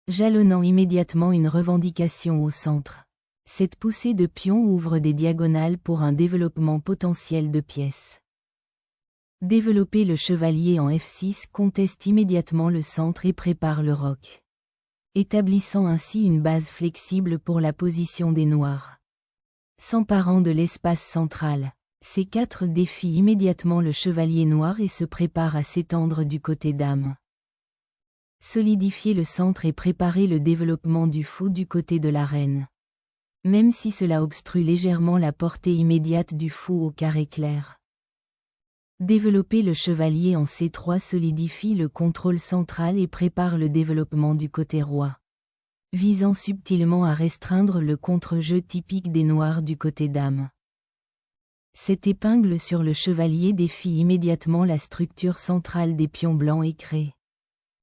jalonnant immédiatement une revendication au centre. Cette poussée de pions ouvre des diagonales pour un développement potentiel de pièces. Développer le chevalier en F6 conteste immédiatement le centre et prépare le roc, établissant ainsi une base flexible pour la position des noirs. S'emparant de l'espace central, C4 défie immédiatement le chevalier noir et se prépare à s'étendre du côté dame. Solidifier le centre et préparer le développement du fou du côté de la reine. Même si cela obstrue légèrement la portée immédiate du fou au carré clair. Développer le chevalier en C3 solidifie le contrôle central et prépare le développement du côté roi, visant subtilement à restreindre le contre-jeu typique des noirs du côté dame. Cette épingle sur le chevalier défie immédiatement la structure centrale des pions blancs et crée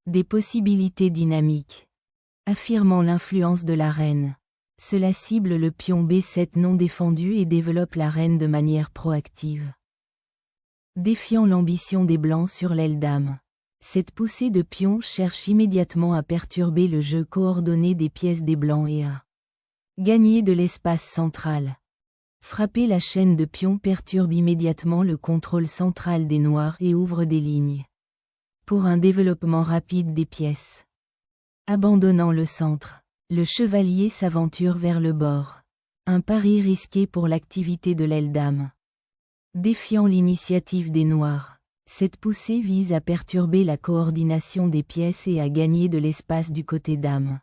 des possibilités dynamiques, affirmant l'influence de la reine. Cela cible le pion B7 non défendu et développe la reine de manière proactive. Défiant l'ambition des blancs sur l'aile dame. Cette poussée de pions cherche immédiatement à perturber le jeu coordonné des pièces des blancs et à gagner de l'espace central. Frapper la chaîne de pions perturbe immédiatement le contrôle central des noirs et ouvre des lignes pour un développement rapide des pièces. Abandonnant le centre. Le chevalier s'aventure vers le bord. Un pari risqué pour l'activité de l'aile dame. Défiant l'initiative des noirs, cette poussée vise à perturber la coordination des pièces et à gagner de l'espace du côté dame.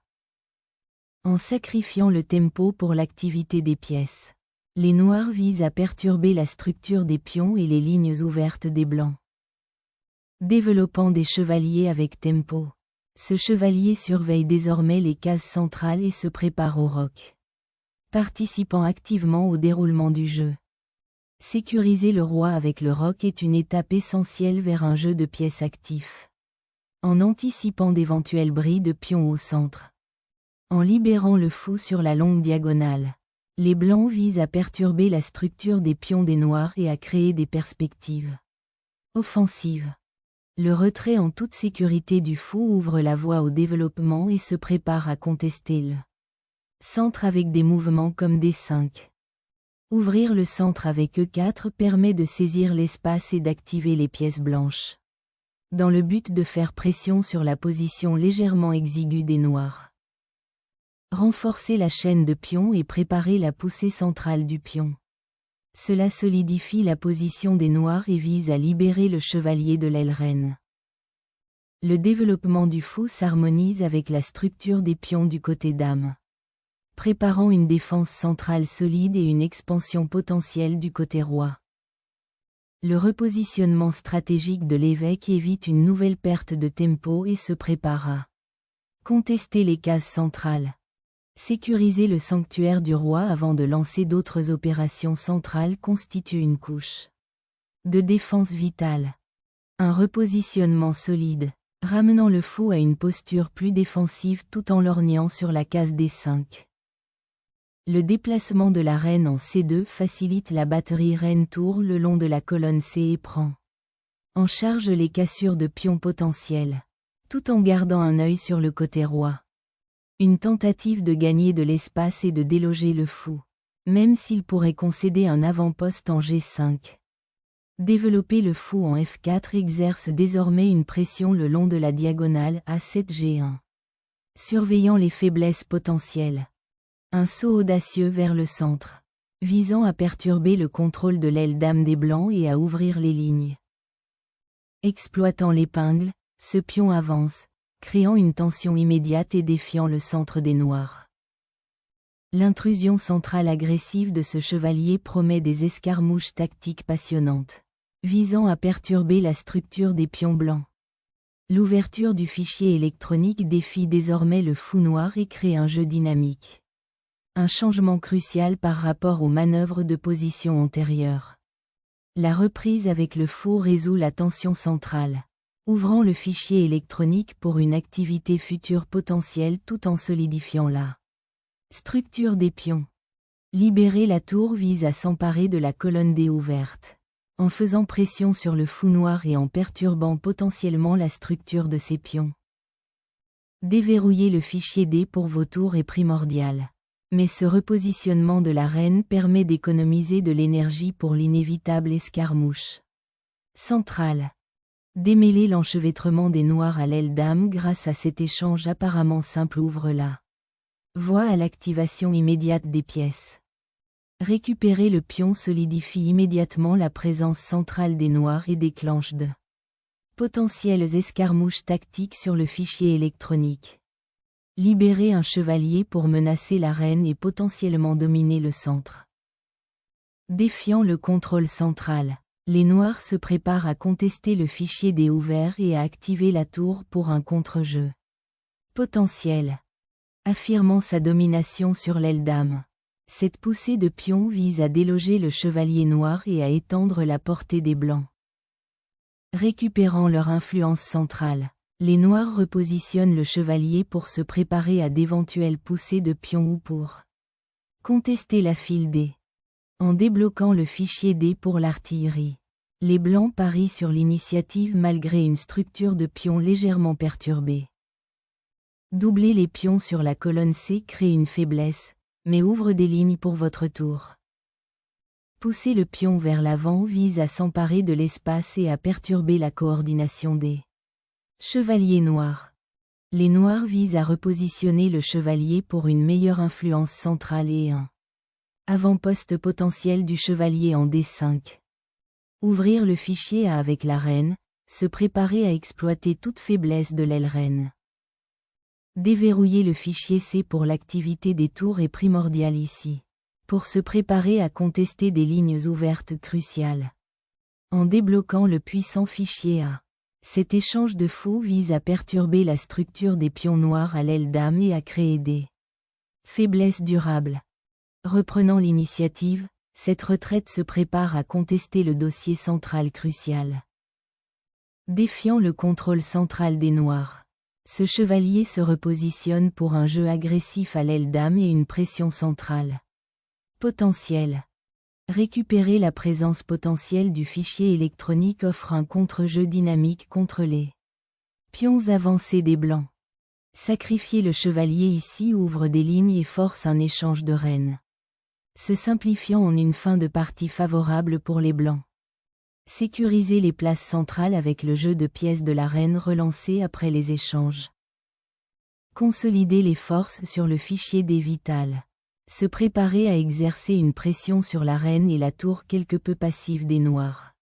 En sacrifiant le tempo pour l'activité des pièces, les noirs visent à perturber la structure des pions et les lignes ouvertes des blancs. Développant des chevaliers avec tempo. Ce chevalier surveille désormais les cases centrales et se prépare au roc, participant activement au déroulement du jeu. Sécuriser le roi avec le roc est une étape essentielle vers un jeu de pièces actif. En anticipant d'éventuels bris de pions au centre. En libérant le fou sur la longue diagonale, les blancs visent à perturber la structure des pions des noirs et à créer des perspectives offensives. Le retrait en toute sécurité du fou ouvre la voie au développement et se prépare à contester le centre avec des mouvements comme D5. Ouvrir le centre avec E4 permet de saisir l'espace et d'activer les pièces blanches, dans le but de faire pression sur la position légèrement exiguë des noirs. Renforcer la chaîne de pions et préparer la poussée centrale du pion. Cela solidifie la position des noirs et vise à libérer le chevalier de l'aile reine. Le développement du fou s'harmonise avec la structure des pions du côté dame, préparant une défense centrale solide et une expansion potentielle du côté roi. Le repositionnement stratégique de l'évêque évite une nouvelle perte de tempo et se prépare à contester les cases centrales. Sécuriser le sanctuaire du roi avant de lancer d'autres opérations centrales constitue une couche de défense vitale. Un repositionnement solide, ramenant le fou à une posture plus défensive tout en lorgnant sur la case D5. Le déplacement de la reine en C2 facilite la batterie reine-tour le long de la colonne C et prend en charge les cassures de pions potentiels, tout en gardant un œil sur le côté roi. Une tentative de gagner de l'espace et de déloger le fou, même s'il pourrait concéder un avant-poste en G5. Développer le fou en F4 exerce désormais une pression le long de la diagonale A7-G1. Surveillant les faiblesses potentielles. Un saut audacieux vers le centre, visant à perturber le contrôle de l'aile dame des blancs et à ouvrir les lignes. Exploitant l'épingle, ce pion avance, créant une tension immédiate et défiant le centre des noirs. L'intrusion centrale agressive de ce chevalier promet des escarmouches tactiques passionnantes, visant à perturber la structure des pions blancs. L'ouverture du fichier électronique défie désormais le fou noir et crée un jeu dynamique. Un changement crucial par rapport aux manœuvres de position antérieures. La reprise avec le fou résout la tension centrale, ouvrant le fichier électronique pour une activité future potentielle tout en solidifiant la structure des pions. Libérer la tour vise à s'emparer de la colonne D ouverte, en faisant pression sur le fou noir et en perturbant potentiellement la structure de ses pions. Déverrouiller le fichier D pour vos tours est primordial. Mais ce repositionnement de la reine permet d'économiser de l'énergie pour l'inévitable escarmouche. Centrale. Démêler l'enchevêtrement des noirs à l'aile dame grâce à cet échange apparemment simple ouvre la voie à l'activation immédiate des pièces. Récupérer le pion solidifie immédiatement la présence centrale des noirs et déclenche de potentielles escarmouches tactiques sur le fichier électronique. Libérer un chevalier pour menacer la reine et potentiellement dominer le centre. Défiant le contrôle central, les noirs se préparent à contester le fichier D ouvert et à activer la tour pour un contre-jeu potentiel. Affirmant sa domination sur l'aile dame. Cette poussée de pion vise à déloger le chevalier noir et à étendre la portée des blancs. Récupérant leur influence centrale, les noirs repositionnent le chevalier pour se préparer à d'éventuelles poussées de pion ou pour contester la file D. En débloquant le fichier D pour l'artillerie, les blancs parient sur l'initiative malgré une structure de pion légèrement perturbée. Doubler les pions sur la colonne C crée une faiblesse, mais ouvre des lignes pour votre tour. Pousser le pion vers l'avant vise à s'emparer de l'espace et à perturber la coordination des chevaliers noirs. Les noirs visent à repositionner le chevalier pour une meilleure influence centrale et un avant-poste potentiel du chevalier en D5. Ouvrir le fichier A avec la reine, se préparer à exploiter toute faiblesse de l'aile reine. Déverrouiller le fichier C pour l'activité des tours est primordial ici. Pour se préparer à contester des lignes ouvertes cruciales. En débloquant le puissant fichier A. Cet échange de faux vise à perturber la structure des pions noirs à l'aile dame et à créer des faiblesses durables. Reprenant l'initiative, cette retraite se prépare à contester le dossier central crucial. Défiant le contrôle central des noirs. Ce chevalier se repositionne pour un jeu agressif à l'aile dame et une pression centrale. Potentiel. Récupérer la présence potentielle du fichier électronique offre un contre-jeu dynamique contre les pions avancés des blancs. Sacrifier le chevalier ici ouvre des lignes et force un échange de reines. Se simplifiant en une fin de partie favorable pour les blancs. Sécuriser les places centrales avec le jeu de pièces de la reine relancé après les échanges. Consolider les forces sur le fichier D vital. Se préparer à exercer une pression sur la reine et la tour quelque peu passive des noirs.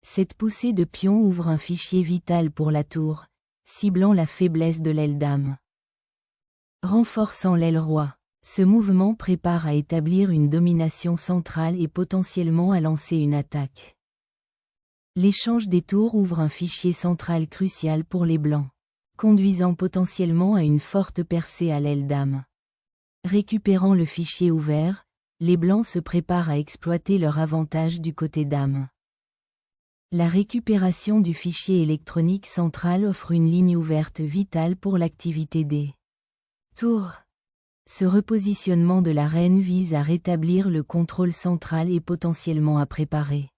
Cette poussée de pion ouvre un fichier vital pour la tour, ciblant la faiblesse de l'aile dame. Renforçant l'aile roi, ce mouvement prépare à établir une domination centrale et potentiellement à lancer une attaque. L'échange des tours ouvre un fichier central crucial pour les blancs, conduisant potentiellement à une forte percée à l'aile dame. Récupérant le fichier ouvert, les blancs se préparent à exploiter leur avantage du côté dame. La récupération du fichier électronique central offre une ligne ouverte vitale pour l'activité des tours. Ce repositionnement de la reine vise à rétablir le contrôle central et potentiellement à préparer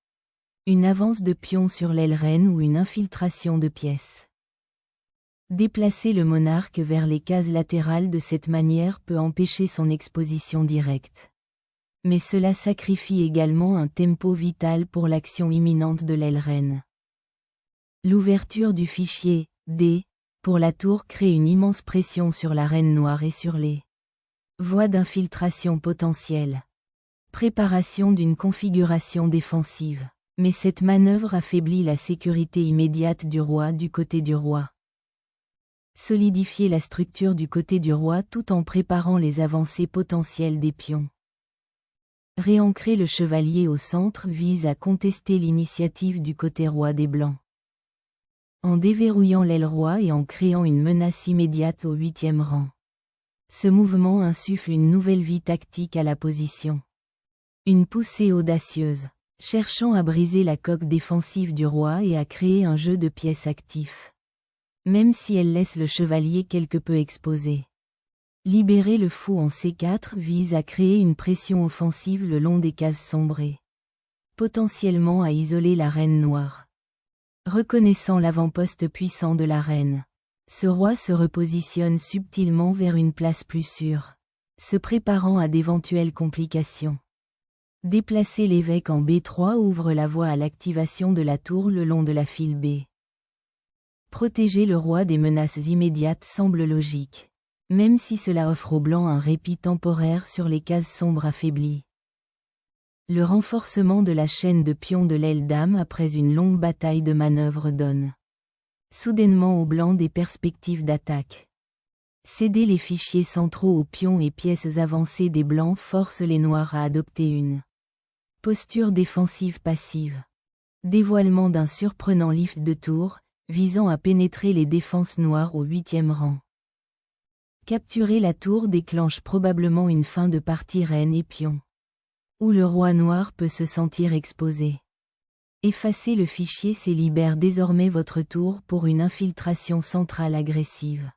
une avance de pion sur l'aile reine ou une infiltration de pièces. Déplacer le monarque vers les cases latérales de cette manière peut empêcher son exposition directe. Mais cela sacrifie également un tempo vital pour l'action imminente de l'aile reine. L'ouverture du fichier D pour la tour crée une immense pression sur la reine noire et sur les voies d'infiltration potentielles. Préparation d'une configuration défensive. Mais cette manœuvre affaiblit la sécurité immédiate du roi du côté du roi. Solidifier la structure du côté du roi tout en préparant les avancées potentielles des pions. Réancrer le chevalier au centre vise à contester l'initiative du côté roi des blancs. En déverrouillant l'aile roi et en créant une menace immédiate au 8e rang. Ce mouvement insuffle une nouvelle vie tactique à la position. Une poussée audacieuse, cherchant à briser la coque défensive du roi et à créer un jeu de pièces actif. Même si elle laisse le chevalier quelque peu exposé. Libérer le fou en C4 vise à créer une pression offensive le long des cases sombrées. Potentiellement à isoler la reine noire. Reconnaissant l'avant-poste puissant de la reine. Ce roi se repositionne subtilement vers une place plus sûre, se préparant à d'éventuelles complications. Déplacer l'évêque en B3 ouvre la voie à l'activation de la tour le long de la file B. Protéger le roi des menaces immédiates semble logique, même si cela offre aux blancs un répit temporaire sur les cases sombres affaiblies. Le renforcement de la chaîne de pions de l'aile dame après une longue bataille de manœuvre donne soudainement aux blancs des perspectives d'attaque. Céder les fichiers centraux aux pions et pièces avancées des blancs force les noirs à adopter une posture défensive passive. Dévoilement d'un surprenant lift de tour, visant à pénétrer les défenses noires au 8e rang. Capturer la tour déclenche probablement une fin de partie reine et pion, où le roi noir peut se sentir exposé. Effacer le fichier C libère désormais votre tour pour une infiltration centrale agressive.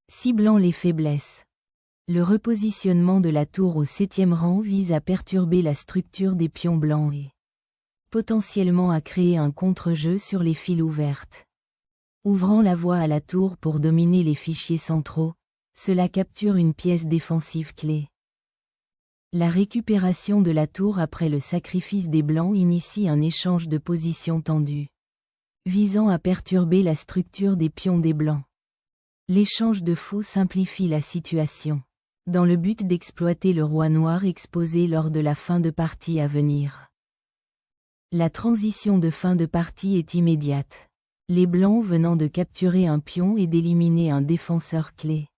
Ciblant les faiblesses. Le repositionnement de la tour au 7e rang vise à perturber la structure des pions blancs et potentiellement à créer un contre-jeu sur les files ouvertes. Ouvrant la voie à la tour pour dominer les fichiers centraux, cela capture une pièce défensive clé. La récupération de la tour après le sacrifice des blancs initie un échange de positions tendues, visant à perturber la structure des pions des blancs. L'échange de faux simplifie la situation, dans le but d'exploiter le roi noir exposé lors de la fin de partie à venir. La transition de fin de partie est immédiate, les blancs venant de capturer un pion et d'éliminer un défenseur clé.